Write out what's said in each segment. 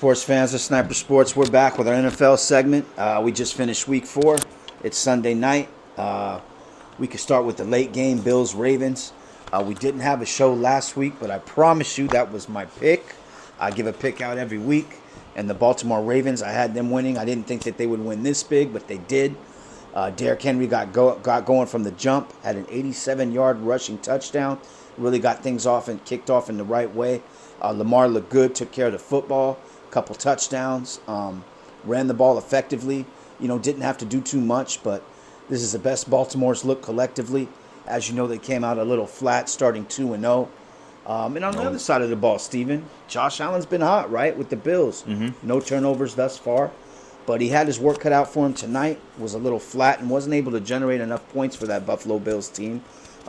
Sports fans of Sniper Sports, we're back with our NFL segment. We just finished week 4. It's Sunday night. We could start with the late game, Bills-Ravens. We didn't have a show last week, but I promise you that was my pick. I give a pick out every week. And the Baltimore Ravens, I had them winning. I didn't think that they would win this big, but they did. Derrick Henry got going from the jump, had an 87-yard rushing touchdown. Really got things off and kicked off in the right way. Lamar looked good, took care of the football. Couple touchdowns, ran the ball effectively. Didn't have to do too much, but this is the best Baltimore's look collectively. As you know, they came out a little flat, starting 2-0. And on the other side of the ball, Steven, Josh Allen's been hot, right, with the Bills. Mm-hmm. No turnovers thus far, but he had his work cut out for him tonight. Was a little flat and wasn't able to generate enough points for that Buffalo Bills team.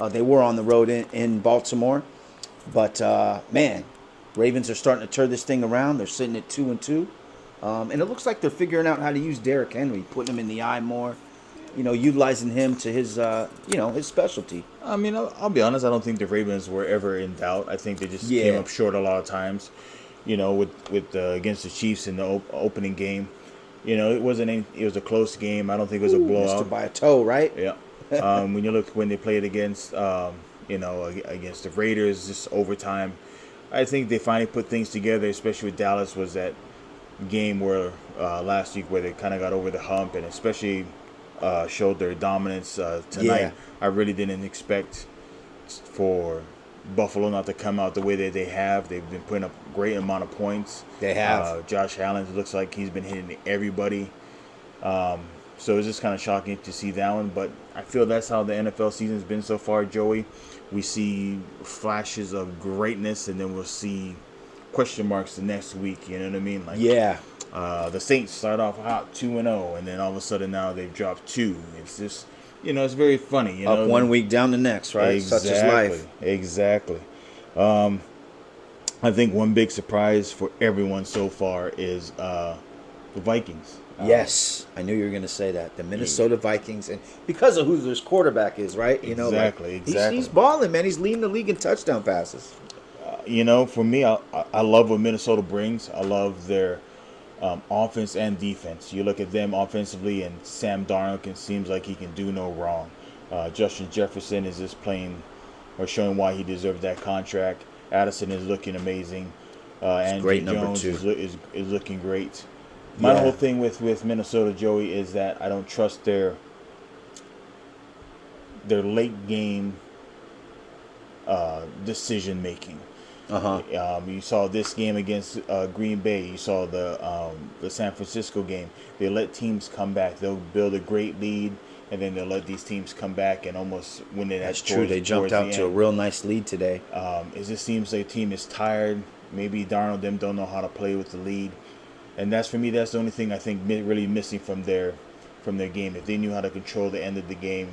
They were on the road in Baltimore, but man. Ravens are starting to turn this thing around. They're sitting at 2-2. And it looks like they're figuring out how to use Derrick Henry, putting him in the eye more, utilizing him to his, his specialty. I mean, I'll be honest. I don't think the Ravens were ever in doubt. I think they just came up short a lot of times. With against the Chiefs in the opening game. It was a close game. I don't think it was a blowout. Missed by a toe, right? Yeah. When they played against, against the Raiders, just overtime. I think they finally put things together, especially with Dallas. Was that game where last week where they kind of got over the hump and especially showed their dominance tonight. Yeah. I really didn't expect for Buffalo not to come out the way that they have. They've been putting up a great amount of points. They have. Josh Allen looks like he's been hitting everybody. So it's just kind of shocking to see that one. But I feel that's how the NFL season's been so far, Joey. We see flashes of greatness, and then we'll see question marks the next week. You know what I mean? The Saints start off hot 2-0, and then all of a sudden now they've dropped 2. It's just, it's very funny. Up one week, down the next, right? Exactly, such is life. Exactly. I think one big surprise for everyone so far is the Vikings. Yes, I knew you were going to say that. The Minnesota Vikings, and because of who this quarterback is, right? Exactly. He's balling, man. He's leading the league in touchdown passes. For me, I love what Minnesota brings. I love their offense and defense. You look at them offensively, and Sam Darnold seems like he can do no wrong. Justin Jefferson is just playing or showing why he deserves that contract. Addison is looking amazing. Andrew Jones is looking great. My whole thing with Minnesota, Joey, is that I don't trust their late game decision making. You saw this game against Green Bay. You saw the San Francisco game. They let teams come back. They'll build a great lead, and then they'll let these teams come back and almost win it. That's true. They jumped out to a real nice lead today. It just seems like the team is tired. Maybe Darnold them don't know how to play with the lead. And that's, for me, that's the only thing I think really missing from their game. If they knew how to control the end of the game,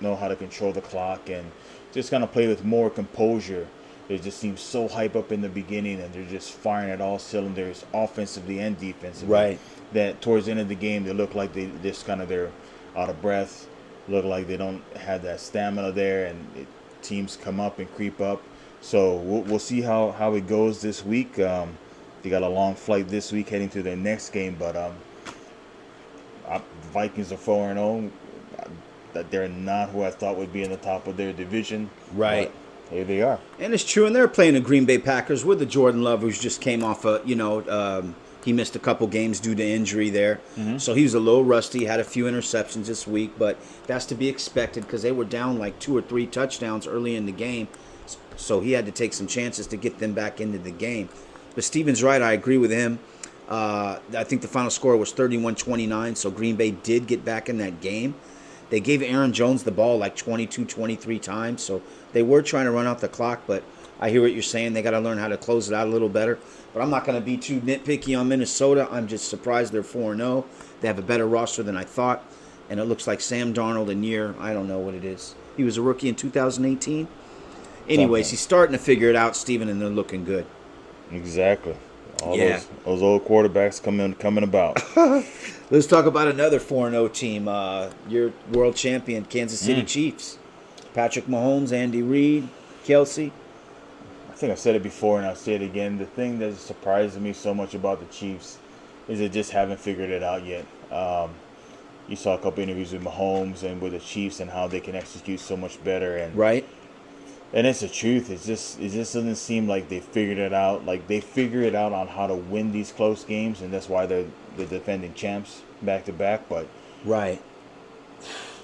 know how to control the clock, and just kind of play with more composure. They just seem so hype up in the beginning, and they're just firing at all cylinders, offensively and defensively. Right. That towards the end of the game, they look like they're out of breath, look like they don't have that stamina there, and teams come up and creep up. So we'll see how it goes this week. They got a long flight this week heading to their next game, but Vikings are 4-0. That they're not who I thought would be in the top of their division. Right. But here they are. And it's true, and they're playing the Green Bay Packers with the Jordan Love, who's just came off he missed a couple games due to injury there. Mm-hmm. So he was a little rusty, had a few interceptions this week, but that's to be expected because they were down like 2 or 3 touchdowns early in the game. So he had to take some chances to get them back into the game. But Steven's right. I agree with him. I think the final score was 31-29, so Green Bay did get back in that game. They gave Aaron Jones the ball like 22, 23 times, so they were trying to run out the clock, but I hear what you're saying. They got to learn how to close it out a little better. But I'm not going to be too nitpicky on Minnesota. I'm just surprised they're 4-0. They have a better roster than I thought, and it looks like Sam Darnold I don't know what it is. He was a rookie in 2018. Anyways, he's starting to figure it out, Steven, and they're looking good. Exactly. Those old quarterbacks coming about. Let's talk about another 4-0 team. Your world champion, Kansas City Chiefs. Patrick Mahomes, Andy Reid, Kelsey. think I said it before and I'll say it again. The thing that surprises me so much about the Chiefs is they just haven't figured it out yet. You saw a couple interviews with Mahomes and with the Chiefs and how they can execute so much better. Right. And it's the truth. It just doesn't seem like they figured it out. Like they figure it out on how to win these close games, and that's why they're the defending champs back to back. But right.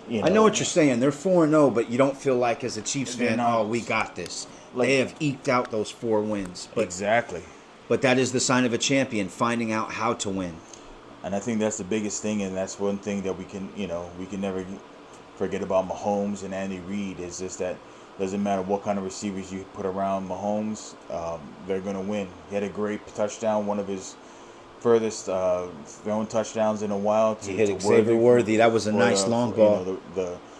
I know what you're saying. They're 4-0, but you don't feel like as a Chiefs fan, we got this. Like, they have eked out those 4 wins. But, exactly. But that is the sign of a champion, finding out how to win. And I think that's the biggest thing, and that's one thing that we can never forget about Mahomes and Andy Reid is just that doesn't matter what kind of receivers you put around Mahomes, they're going to win. He had a great touchdown, one of his furthest thrown touchdowns in a while. He hit Xavier Worthy. That was a nice long ball.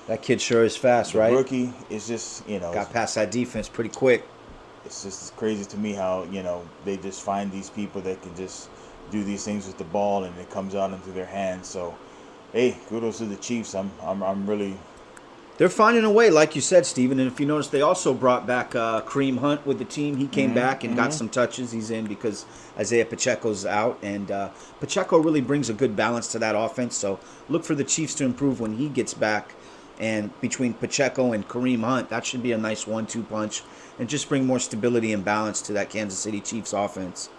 That kid sure is fast, right? Rookie is just, got past that defense pretty quick. It's just crazy to me how, they just find these people that can just do these things with the ball and it comes out into their hands. So, hey, kudos to the Chiefs. I'm really... They're finding a way, like you said, Steven. And if you notice, they also brought back Kareem Hunt with the team. He came back and got some touches. He's in because Isaiah Pacheco's out. And Pacheco really brings a good balance to that offense. So look for the Chiefs to improve when he gets back. And between Pacheco and Kareem Hunt, that should be a nice 1-2 punch. And just bring more stability and balance to that Kansas City Chiefs offense.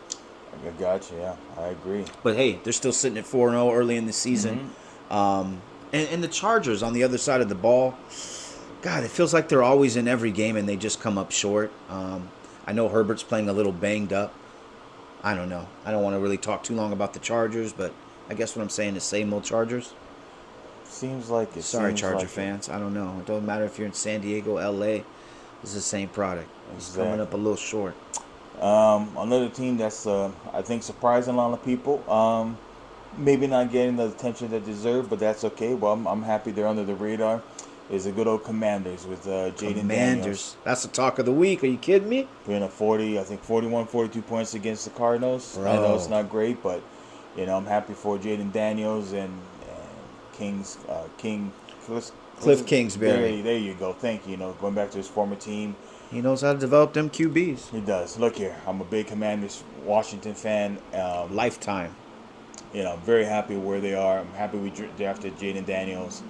I got you, yeah. I agree. But, hey, they're still sitting at 4-0 early in the season. And the Chargers on the other side of the ball, God, it feels like they're always in every game and they just come up short. I know Herbert's playing a little banged up. I don't know. I don't want to really talk too long about the Chargers, but I guess what I'm saying is same old Chargers. Seems like it. Sorry, Charger fans. I don't know. It doesn't matter if you're in San Diego, L.A. It's the same product. It's coming up a little short. Another team that's, I think, surprising a lot of people. Maybe not getting the attention they deserve, but that's okay. Well, I'm happy they're under the radar. Is the good old Commanders with Jaden Daniels. That's the talk of the week. Are you kidding me? Putting up 41, 42 points against the Cardinals. Bro. I know it's not great, but I'm happy for Jaden Daniels and Cliff Kingsbury. There you go. Thank you. Going back to his former team. He knows how to develop them QBs. He does. Look here, I'm a big Commanders Washington fan. Lifetime. I'm very happy where they are. I'm happy we drafted Jaden Daniels.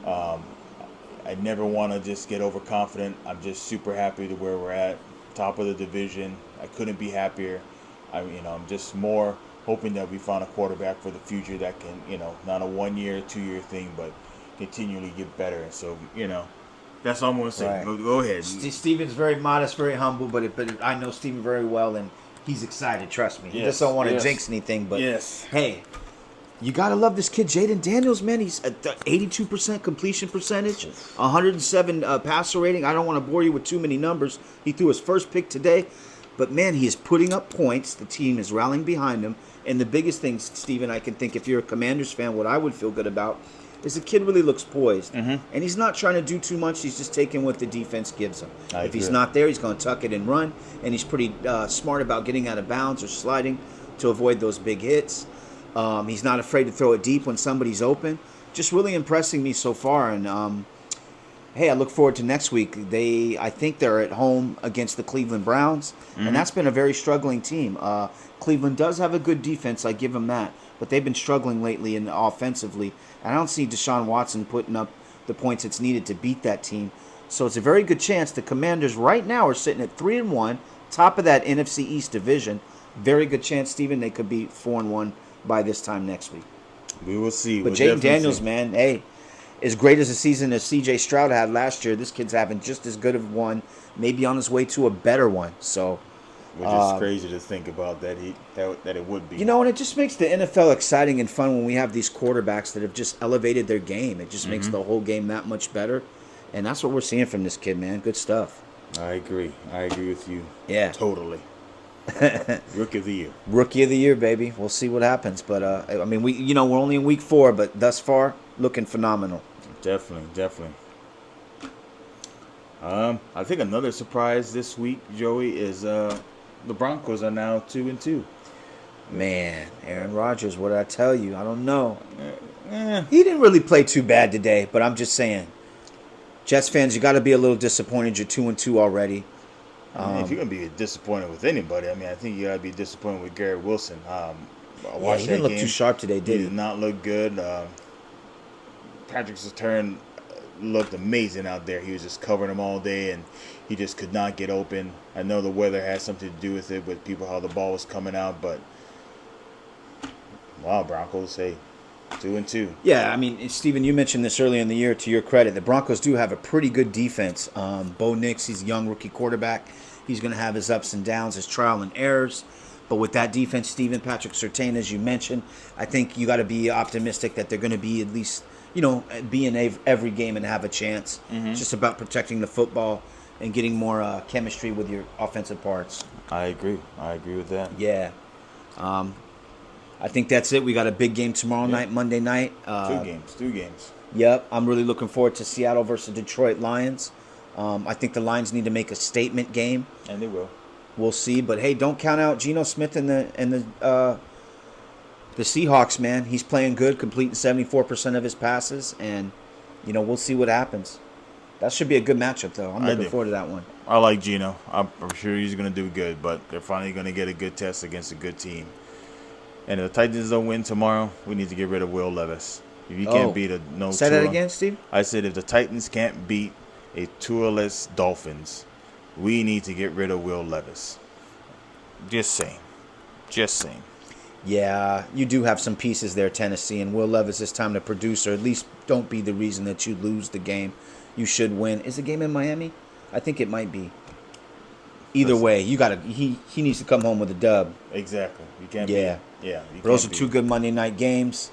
I never want to just get overconfident. I'm just super happy to where we're at, top of the division. I couldn't be happier. I'm just more hoping that we found a quarterback for the future that can, not a 1-year, 2-year thing, but continually get better. And so, that's all I'm going to say. Right. Go ahead. Steven's very modest, very humble, but I know Steven very well, and he's excited, trust me. He just don't want to jinx anything, but hey, you got to love this kid, Jaden Daniels, man. He's at 82% completion percentage, 107 passer rating. I don't want to bore you with too many numbers. He threw his first pick today, but man, he is putting up points. The team is rallying behind him, and the biggest thing, Steven, I can think if you're a Commanders fan, what I would feel good about is the kid really looks poised, and he's not trying to do too much. He's just taking what the defense gives him. If he's not there, he's going to tuck it and run, and he's pretty smart about getting out of bounds or sliding to avoid those big hits. He's not afraid to throw it deep when somebody's open. Just really impressing me so far, and hey, I look forward to next week. I think they're at home against the Cleveland Browns, and that's been a very struggling team. Cleveland does have a good defense, I give them that, but they've been struggling lately offensively. And I don't see Deshaun Watson putting up the points it's needed to beat that team. So it's a very good chance. The Commanders right now are sitting at 3-1, top of that NFC East division. Very good chance, Steven, they could be 4-1 by this time next week. We will see. But Jaden Daniels, man, hey, as great as a season as C.J. Stroud had last year, this kid's having just as good of one, maybe on his way to a better one. So, which is crazy to think about that it would be. And it just makes the NFL exciting and fun when we have these quarterbacks that have just elevated their game. It just makes the whole game that much better. And that's what we're seeing from this kid, man. Good stuff. I agree. I agree with you. Yeah. Totally. Rookie of the year. Rookie of the year, baby. We'll see what happens. But, we're only in week 4, but thus far, looking phenomenal. Definitely. I think another surprise this week, Joey, is the Broncos are now 2-2. Man, Aaron Rodgers, what did I tell you? I don't know. He didn't really play too bad today, but I'm just saying. Jets fans, you got to be a little disappointed. You're 2-2 already. I mean, if you're gonna be disappointed with anybody, I mean, I think you gotta be disappointed with Garrett Wilson. I Yeah, watched he that didn't look game. too sharp today, He did did he? not look good. Patrick Surtain looked amazing out there. He was just covering him all day, and he just could not get open. I know the weather had something to do with it, with people how the ball was coming out, but wow, Broncos, hey, 2-2. Yeah, I mean, Steven, you mentioned this earlier in the year. To your credit, the Broncos do have a pretty good defense. Bo Nix, he's a young rookie quarterback. He's going to have his ups and downs, his trial and errors. But with that defense, Steven, Patrick Surtain, as you mentioned, I think you got to be optimistic that they're going to be at least, be in every game and have a chance. It's just about protecting the football and getting more chemistry with your offensive parts. I agree. I agree with that. Yeah. I think that's it. We got a big game tomorrow night, Monday night. Two games. Yep, I'm really looking forward to Seattle versus Detroit Lions. I think the Lions need to make a statement game. And they will. We'll see, but hey, don't count out Geno Smith and the Seahawks, man. He's playing good, completing 74% of his passes, and we'll see what happens. That should be a good matchup, though. I'm looking forward to that one. I like Geno. I'm sure he's going to do good, but they're finally going to get a good test against a good team. And if the Titans don't win tomorrow, we need to get rid of Will Levis. If you can't beat a no Say Tua, that again, Steve? I said if the Titans can't beat a Tua-less Dolphins, we need to get rid of Will Levis. Just saying. Yeah, you do have some pieces there, Tennessee, and Will Levis, it's time to produce, or at least don't be the reason that you lose the game. You should win. Is the game in Miami? I think it might be. Either way, he needs to come home with a dub. Exactly. You can't Those are two good Monday night games.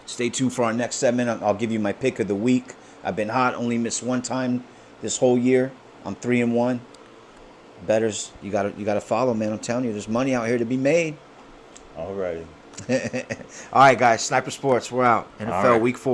Stay tuned for our next segment. I'll give you my pick of the week. I've been hot, only missed one time this whole year. I'm 3-1. Bettors, you gotta follow, man. I'm telling you, there's money out here to be made. All righty. All right, guys. Sniper Sports, we're out. NFL Week 4.